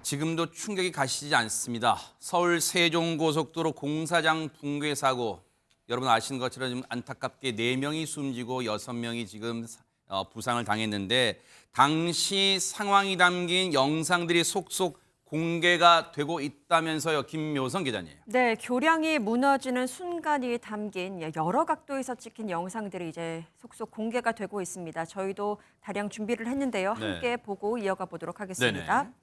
지금도 충격이 가시지 않습니다. 서울 세종고속도로 공사장 붕괴 사고. 여러분 아시는 것처럼 지금 안타깝게 4명이 숨지고 6명이 지금 부상을 당했는데 당시 상황이 담긴 영상들이 속속 공개가 되고 있다면서요, 김묘성 기자님. 네, 교량이 무너지는 순간이 담긴 여러 각도에서 찍힌 영상들이 이제 속속 공개가 되고 있습니다. 저희도 다량 준비를 했는데요. 네. 함께 보고 이어가 보도록 하겠습니다. 네네.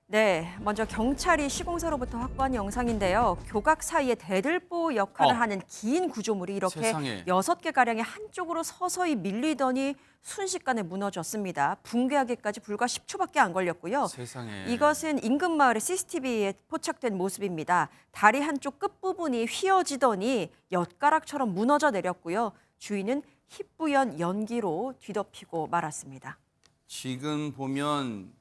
네, 먼저 경찰이 시공사로부터 확보한 영상인데요. 교각 사이에 대들보 역할을 하는 긴 구조물이 이렇게 세상에. 6개가량이 한쪽으로 서서히 밀리더니 순식간에 무너졌습니다. 붕괴하기까지 불과 10초밖에 안 걸렸고요. 세상에. 이것은 인근 마을의 CCTV에 포착된 모습입니다. 다리 한쪽 끝부분이 휘어지더니 엿가락처럼 무너져 내렸고요. 주인은 희뿌연 연기로 뒤덮이고 말았습니다. 지금 보면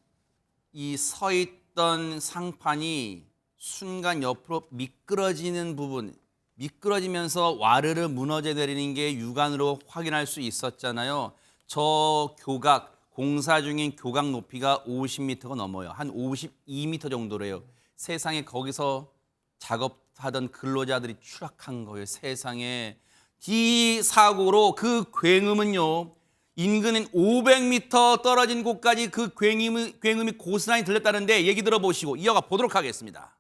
이 서 있던 상판이 순간 옆으로 미끄러지는 부분, 미끄러지면서 와르르 무너져 내리는 게 육안으로 확인할 수 있었잖아요. 저 교각, 공사 중인 교각 높이가 50m가 넘어요. 한 52m 정도래요. 세상에 거기서 작업하던 근로자들이 추락한 거예요. 세상에. 이 사고로 그 굉음은요. 인근 500m 떨어진 곳까지 그 굉음이 고스란히 들렸다는데 얘기 들어보시고 이어가 보도록 하겠습니다.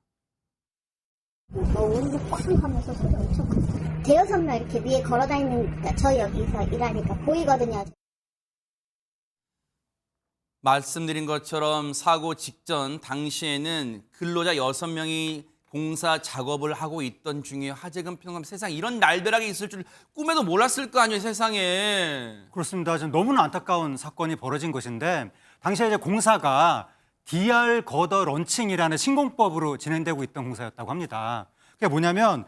오르고 꽝 하면서 소리 엄청 컸어요. 대여섯 명 이렇게 위에 걸어다니는, 저 여기서 일하니까 보이거든요. 말씀드린 것처럼 사고 직전 당시에는 근로자 6명이 공사 작업을 하고 있던 중에 하재근 평감 세상에 이런 날벼락이 있을 줄 꿈에도 몰랐을 거 아니에요, 세상에. 그렇습니다. 지금 너무나 안타까운 사건이 벌어진 것인데 당시에 이제 공사가 DR 거더 런칭이라는 신공법으로 진행되고 있던 공사였다고 합니다. 그게 뭐냐면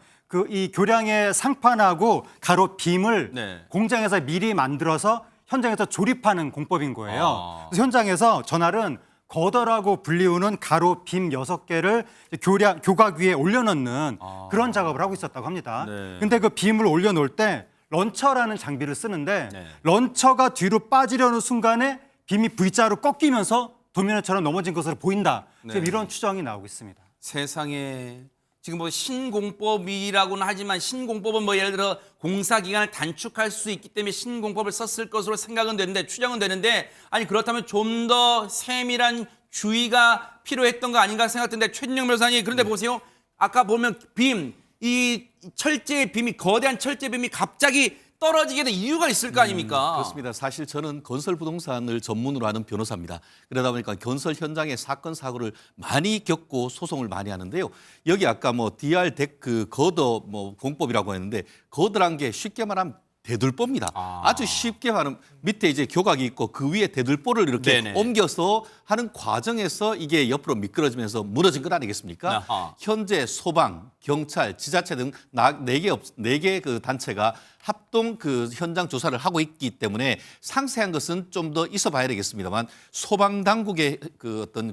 이 교량의 상판하고 가로 빔을 네. 공장에서 미리 만들어서 현장에서 조립하는 공법인 거예요. 그래서 현장에서 전날은 거더라고 불리우는 가로 빔 6개를 교각 위에 올려놓는 그런 작업을 하고 있었다고 합니다. 네. 근데 그 빔을 올려놓을 때 런처라는 장비를 쓰는데 네. 런처가 뒤로 빠지려는 순간에 빔이 V자로 꺾이면서 도미노처럼 넘어진 것으로 보인다. 지금 네. 이런 추정이 나오고 있습니다. 세상에. 지금 뭐 신공법이라고는 하지만 신공법은 뭐 예를 들어 공사 기간을 단축할 수 있기 때문에 신공법을 썼을 것으로 생각은 되는데 추정은 되는데 아니 그렇다면 좀 더 세밀한 주의가 필요했던 거 아닌가 생각되는데 최진영 변호사님 그런데 보세요. 아까 보면 이 철제 빔이 거대한 철제 빔이 갑자기 떨어지게 된 이유가 있을 거 아닙니까? 그렇습니다. 사실 저는 건설 부동산을 전문으로 하는 변호사입니다. 그러다 보니까 건설 현장의 사건 사고를 많이 겪고 소송을 많이 하는데요. 여기 아까 뭐 DR 데크 거더 뭐 공법이라고 했는데 거더란 게 쉽게 말하면 대들보입니다. 아주 쉽게 말하면 밑에 이제 교각이 있고 그 위에 대들보를 이렇게 네네. 옮겨서 하는 과정에서 이게 옆으로 미끄러지면서 무너진 것 아니겠습니까? 아하. 현재 소방, 경찰, 지자체 등 4개 그 단체가 합동 그 현장 조사를 하고 있기 때문에 상세한 것은 좀 더 있어 봐야 되겠습니다만 소방 당국의 그 어떤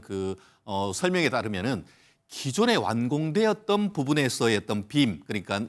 설명에 따르면은 기존에 완공되었던 부분에서의 어떤 빔 그러니까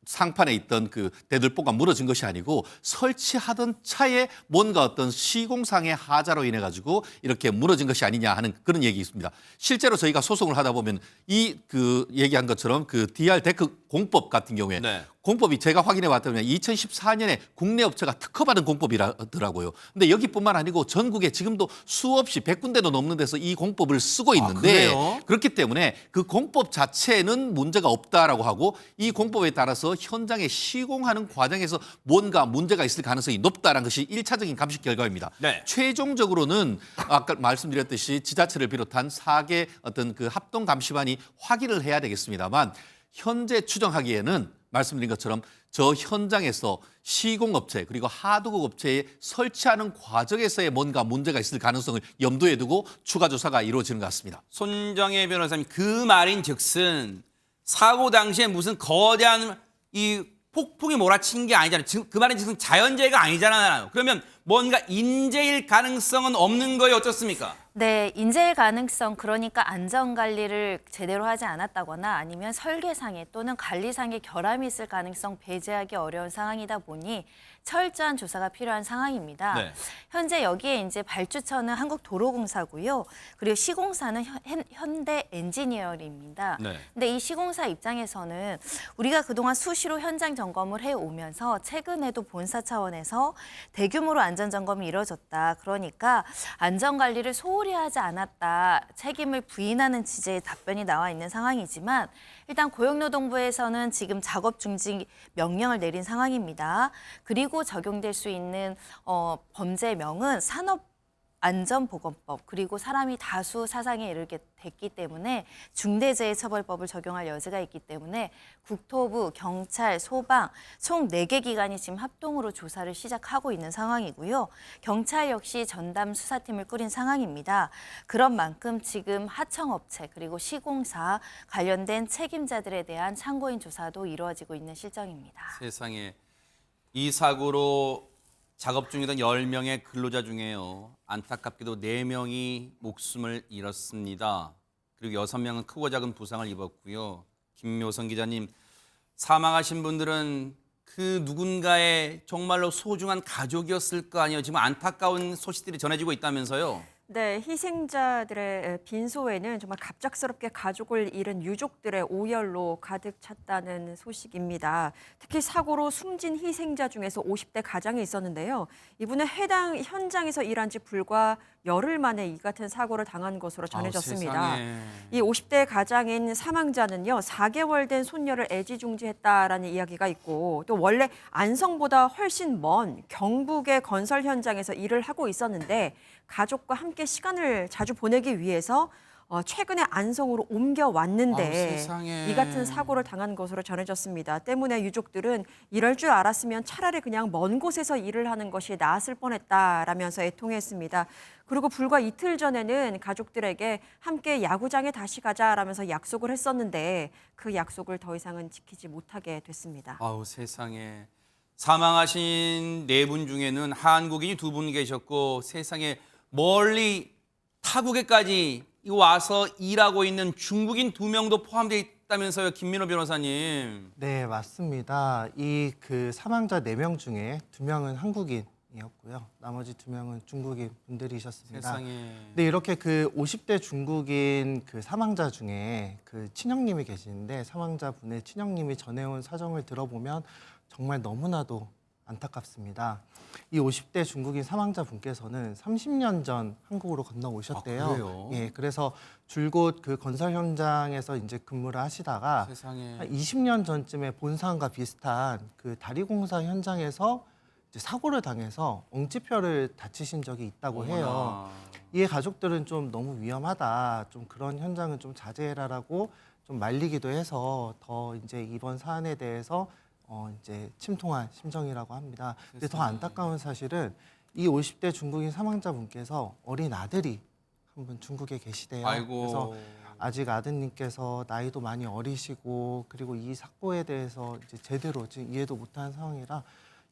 상판에 있던 그 대들보가 무너진 것이 아니고 설치하던 차에 뭔가 어떤 시공상의 하자로 인해 가지고 이렇게 무너진 것이 아니냐 하는 그런 얘기 있습니다. 실제로 저희가 소송을 하다 보면 얘기한 것처럼 그 DR 데크 공법 같은 경우에 네. 공법이 제가 확인해 봤더니 2014년에 국내 업체가 특허받은 공법이라더라고요. 근데 여기뿐만 아니고 전국에 지금도 수없이 100군데도 넘는 데서 이 공법을 쓰고 있는데 그래요? 그렇기 때문에 그 공법 자체는 문제가 없다라고 하고 이 공법에 따라서 현장에 시공하는 과정에서 뭔가 문제가 있을 가능성이 높다라는 것이 1차적인 감식 결과입니다. 네. 최종적으로는 아까 말씀드렸듯이 지자체를 비롯한 4개 어떤 그 합동 감시반이 확인을 해야 되겠습니다만 현재 추정하기에는 말씀드린 것처럼 저 현장에서 시공업체 그리고 하도급 업체에 설치하는 과정에서의 뭔가 문제가 있을 가능성을 염두에 두고 추가 조사가 이루어지는 것 같습니다. 손정혜 변호사님 그 말인즉슨 사고 당시에 무슨 거대한 이 폭풍이 몰아친 게 아니잖아요. 지금 그 말인즉슨 자연재해가 아니잖아요. 그러면 뭔가 인재일 가능성은 없는 거예요? 어떻습니까? 네, 인재일 가능성, 그러니까 안전관리를 제대로 하지 않았다거나 아니면 설계상에 또는 관리상의 결함이 있을 가능성 배제하기 어려운 상황이다 보니 철저한 조사가 필요한 상황입니다. 네. 현재 여기에 이제 발주처는 한국도로공사고요. 그리고 시공사는 현대 엔지니어링입니다. 네. 근데 이 시공사 입장에서는 우리가 그동안 수시로 현장 점검을 해오면서 최근에도 본사 차원에서 대규모로 안전점검이 이루어졌다. 그러니까 안전관리를 소홀히 하지 않았다. 책임을 부인하는 취지의 답변이 나와 있는 상황이지만 일단 고용노동부에서는 지금 작업 중지 명령을 내린 상황입니다. 그리고 적용될 수 있는 범죄명은 산업안전보건법 그리고 사람이 다수 사상에 이르게 됐기 때문에 중대재해처벌법을 적용할 여지가 있기 때문에 국토부, 경찰, 소방 총 4개 기관이 지금 합동으로 조사를 시작하고 있는 상황이고요. 경찰 역시 전담 수사팀을 꾸린 상황입니다. 그런 만큼 지금 하청업체 그리고 시공사 관련된 책임자들에 대한 참고인 조사도 이루어지고 있는 실정입니다. 세상에 이 사고로 작업 중이던 10명의 근로자 중에요. 안타깝게도 4명이 목숨을 잃었습니다. 그리고 6명은 크고 작은 부상을 입었고요. 김묘성 기자님, 사망하신 분들은 그 누군가의 정말로 소중한 가족이었을 거 아니에요. 지금 안타까운 소식들이 전해지고 있다면서요. 네, 희생자들의 빈소에는 정말 갑작스럽게 가족을 잃은 유족들의 오열로 가득 찼다는 소식입니다. 특히 사고로 숨진 희생자 중에서 50대 가장이 있었는데요. 이분은 해당 현장에서 일한 지 불과 열흘 만에 이 같은 사고를 당한 것으로 전해졌습니다. 세상에. 이 50대 가장인 사망자는요, 4개월 된 손녀를 애지중지했다라는 이야기가 있고 또 원래 안성보다 훨씬 먼 경북의 건설 현장에서 일을 하고 있었는데 가족과 함께 시간을 자주 보내기 위해서 최근에 안성으로 옮겨왔는데 아우, 세상에. 이 같은 사고를 당한 것으로 전해졌습니다. 때문에 유족들은 이럴 줄 알았으면 차라리 그냥 먼 곳에서 일을 하는 것이 나았을 뻔했다라면서 애통했습니다. 그리고 불과 이틀 전에는 가족들에게 함께 야구장에 다시 가자라면서 약속을 했었는데 그 약속을 더 이상은 지키지 못하게 됐습니다. 아우 세상에. 사망하신 4분 중에는 한국인이 2분 계셨고 세상에 멀리 타국에까지 와서 일하고 있는 중국인 2명도 포함되어 있다면서요, 김민호 변호사님. 네, 맞습니다. 이 그 사망자 4명 중에 2명은 한국인이었고요. 나머지 2명은 중국인 분들이셨습니다. 세상에. 근데 이렇게 그 50대 중국인 그 사망자 중에 그 친형님이 계시는데 사망자 분의 친형님이 전해온 사정을 들어보면 정말 너무나도 안타깝습니다. 이 50대 중국인 사망자 분께서는 30년 전 한국으로 건너오셨대요. 아, 그래요? 예, 그래서 줄곧 그 건설 현장에서 이제 근무를 하시다가 세상에. 한 20년 전쯤에 본사항과 비슷한 그 다리 공사 현장에서 이제 사고를 당해서 엉치뼈를 다치신 적이 있다고 해요. 어머나. 이에 가족들은 좀 너무 위험하다, 좀 그런 현장은 좀 자제해라라고 좀 말리기도 해서 더 이제 이번 사안에 대해서 이제 침통한 심정이라고 합니다. 근데 더 안타까운 사실은 이 50대 중국인 사망자분께서 어린 아들이 한 분 중국에 계시대요. 아이고. 그래서 아직 아드님께서 나이도 많이 어리시고 그리고 이 사고에 대해서 이제 제대로 지금 이해도 못하는 상황이라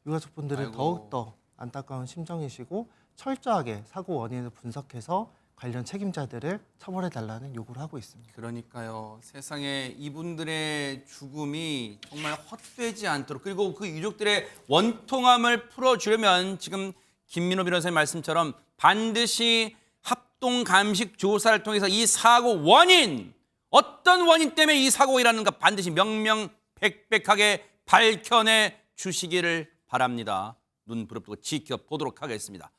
유가족분들은 아이고. 더욱더 안타까운 심정이시고 철저하게 사고 원인을 분석해서 관련 책임자들을 처벌해달라는 요구를 하고 있습니다. 그러니까요. 세상에 이분들의 죽음이 정말 헛되지 않도록 그리고 그 유족들의 원통함을 풀어주려면 지금 김민호 변호사의 말씀처럼 반드시 합동 감식 조사를 통해서 이 사고 원인 어떤 원인 때문에 이 사고가 일어났는가 반드시 명명백백하게 밝혀내 주시기를 바랍니다. 눈 부릅뜨고 지켜보도록 하겠습니다.